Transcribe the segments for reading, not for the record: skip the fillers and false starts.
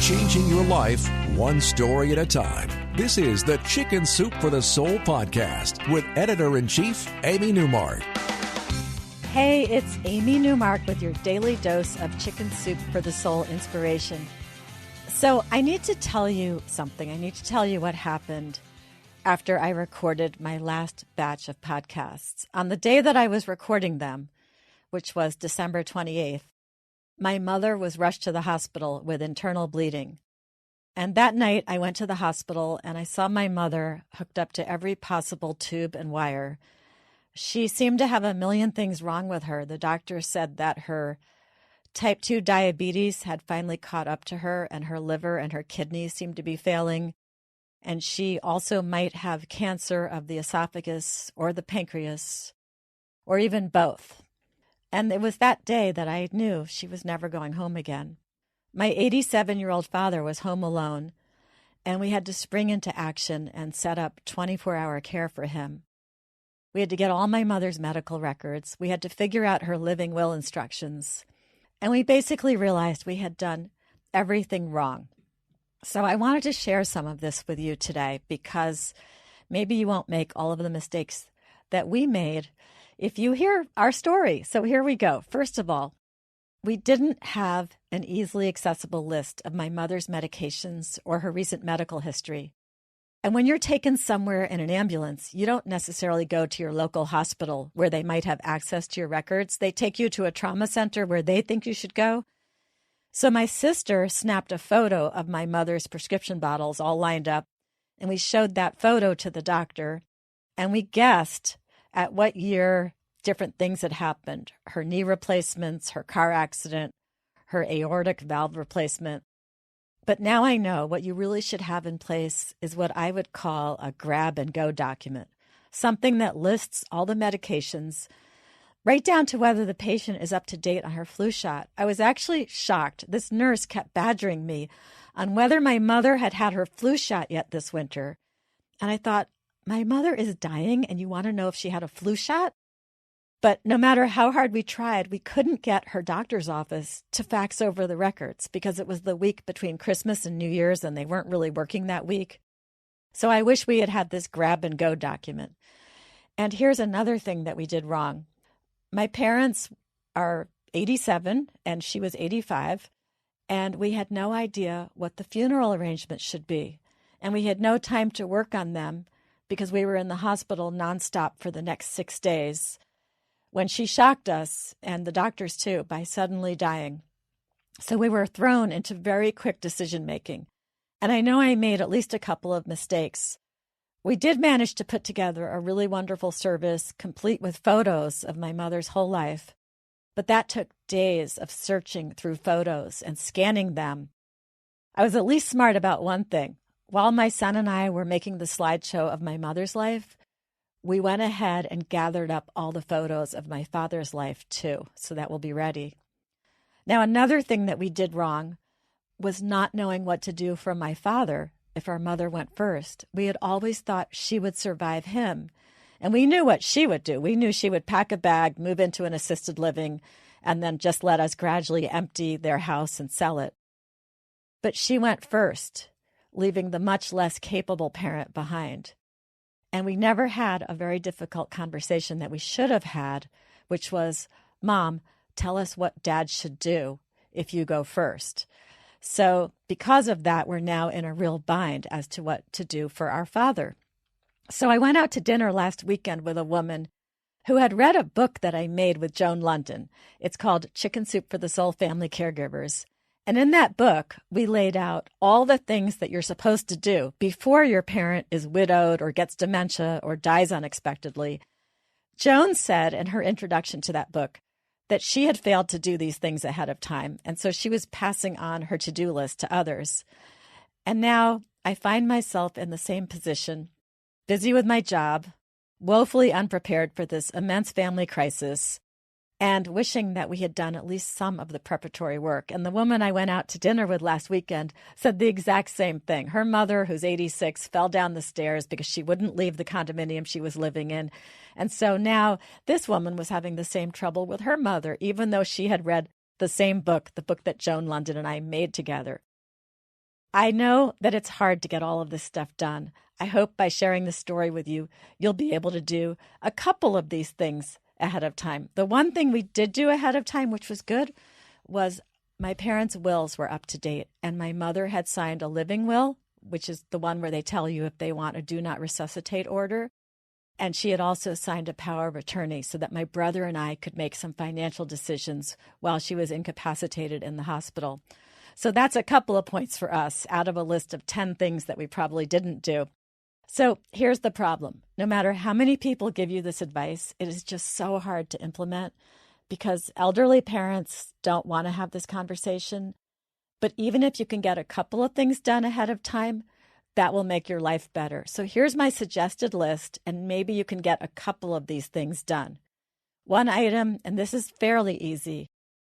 changing your life one story at a time. This is the Chicken Soup for the Soul podcast with Editor-in-Chief Amy Newmark. Hey, it's Amy Newmark with your daily dose of Chicken Soup for the Soul inspiration. So I need to tell you something. I need to tell you what happened after I recorded my last batch of podcasts. On the day that I was recording them, which was December 28th, my mother was rushed to the hospital with internal bleeding. And that night I went to the hospital and I saw my mother hooked up to every possible tube and wire. She seemed to have a million things wrong with her. The doctor said that her type 2 diabetes had finally caught up to her, and her liver and her kidneys seemed to be failing. And she also might have cancer of the esophagus or the pancreas, or even both. And it was that day that I knew she was never going home again. My 87-year-old father was home alone, and we had to spring into action and set up 24-hour care for him. We had to get all my mother's medical records. We had to figure out her living will instructions. And we basically realized we had done everything wrong. So I wanted to share some of this with you today because maybe you won't make all of the mistakes that we made if you hear our story. So here we go. First of all, we didn't have an easily accessible list of my mother's medications or her recent medical history. And when you're taken somewhere in an ambulance, you don't necessarily go to your local hospital where they might have access to your records. They take you to a trauma center where they think you should go. So my sister snapped a photo of my mother's prescription bottles all lined up, and we showed that photo to the doctor, and we guessed at what year different things had happened. Her knee replacements, her car accident, her aortic valve replacement. But now I know what you really should have in place is what I would call a grab-and-go document, something that lists all the medications, right down to whether the patient is up to date on her flu shot. I was actually shocked. This nurse kept badgering me on whether my mother had had her flu shot yet this winter. And I thought, my mother is dying and you want to know if she had a flu shot? But no matter how hard we tried, we couldn't get her doctor's office to fax over the records because it was the week between Christmas and New Year's and they weren't really working that week. So I wish we had had this grab-and-go document. And here's another thing that we did wrong. My parents are 87 and she was 85, and we had no idea what the funeral arrangements should be. And we had no time to work on them because we were in the hospital nonstop for the next 6 days when she shocked us, and the doctors too, by suddenly dying. So we were thrown into very quick decision-making. And I know I made at least a couple of mistakes. We did manage to put together a really wonderful service, complete with photos of my mother's whole life. But that took days of searching through photos and scanning them. I was at least smart about one thing. While my son and I were making the slideshow of my mother's life, we went ahead and gathered up all the photos of my father's life too, so that will be ready. Now, another thing that we did wrong was not knowing what to do for my father if our mother went first. We had always thought she would survive him, and we knew what she would do. We knew she would pack a bag, move into an assisted living, and then just let us gradually empty their house and sell it. But she went first, leaving the much less capable parent behind. And we never had a very difficult conversation that we should have had, which was, Mom, tell us what Dad should do if you go first. So because of that, we're now in a real bind as to what to do for our father. So I went out to dinner last weekend with a woman who had read a book that I made with Joan London. It's called Chicken Soup for the Soul Family Caregivers. And in that book, we laid out all the things that you're supposed to do before your parent is widowed or gets dementia or dies unexpectedly. Joan said in her introduction to that book that she had failed to do these things ahead of time, and so she was passing on her to-do list to others. And now I find myself in the same position, busy with my job, woefully unprepared for this immense family crisis, and wishing that we had done at least some of the preparatory work. And the woman I went out to dinner with last weekend said the exact same thing. Her mother, who's 86, fell down the stairs because she wouldn't leave the condominium she was living in. And so now this woman was having the same trouble with her mother, even though she had read the same book, the book that Joan London and I made together. I know that it's hard to get all of this stuff done. I hope by sharing this story with you, you'll be able to do a couple of these things ahead of time. The one thing we did do ahead of time, which was good, was my parents' wills were up to date, and my mother had signed a living will, which is the one where they tell you if they want a do not resuscitate order. And she had also signed a power of attorney so that my brother and I could make some financial decisions while she was incapacitated in the hospital. So that's a couple of points for us out of a list of 10 things that we probably didn't do. So here's the problem. No matter how many people give you this advice, it is just so hard to implement because elderly parents don't want to have this conversation. But even if you can get a couple of things done ahead of time, that will make your life better. So here's my suggested list, and maybe you can get a couple of these things done. One item, and this is fairly easy,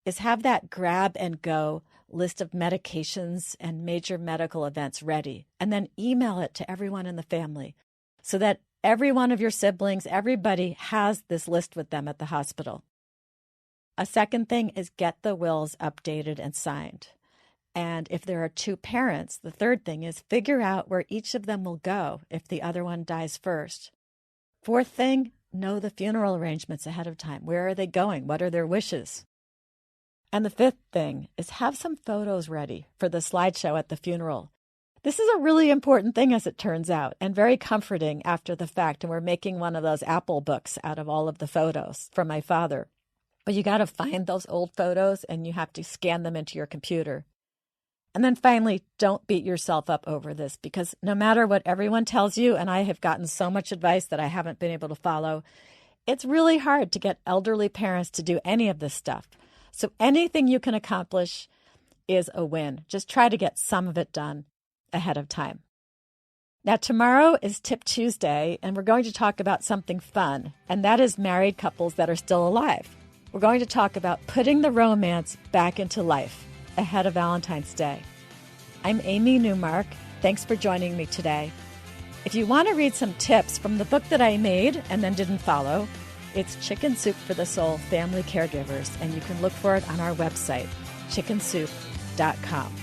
is have that grab and go list of medications and major medical events ready, and then email it to everyone in the family so that every one of your siblings, everybody has this list with them at the hospital. A second thing is get the wills updated and signed. And if there are two parents, the third thing is figure out where each of them will go if the other one dies first. Fourth thing, know the funeral arrangements ahead of time. Where are they going? What are their wishes? And the fifth thing is have some photos ready for the slideshow at the funeral. This is a really important thing, as it turns out, and very comforting after the fact. And we're making one of those Apple books out of all of the photos from my father. But you got to find those old photos and you have to scan them into your computer. And then finally, don't beat yourself up over this, because no matter what everyone tells you, and I have gotten so much advice that I haven't been able to follow, it's really hard to get elderly parents to do any of this stuff. So anything you can accomplish is a win. Just try to get some of it done ahead of time. Now, tomorrow is Tip Tuesday, and we're going to talk about something fun, and that is married couples that are still alive. We're going to talk about putting the romance back into life ahead of Valentine's Day. I'm Amy Newmark. Thanks for joining me today. If you want to read some tips from the book that I made and then didn't follow, it's Chicken Soup for the Soul Family Caregivers, and you can look for it on our website, chickensoup.com.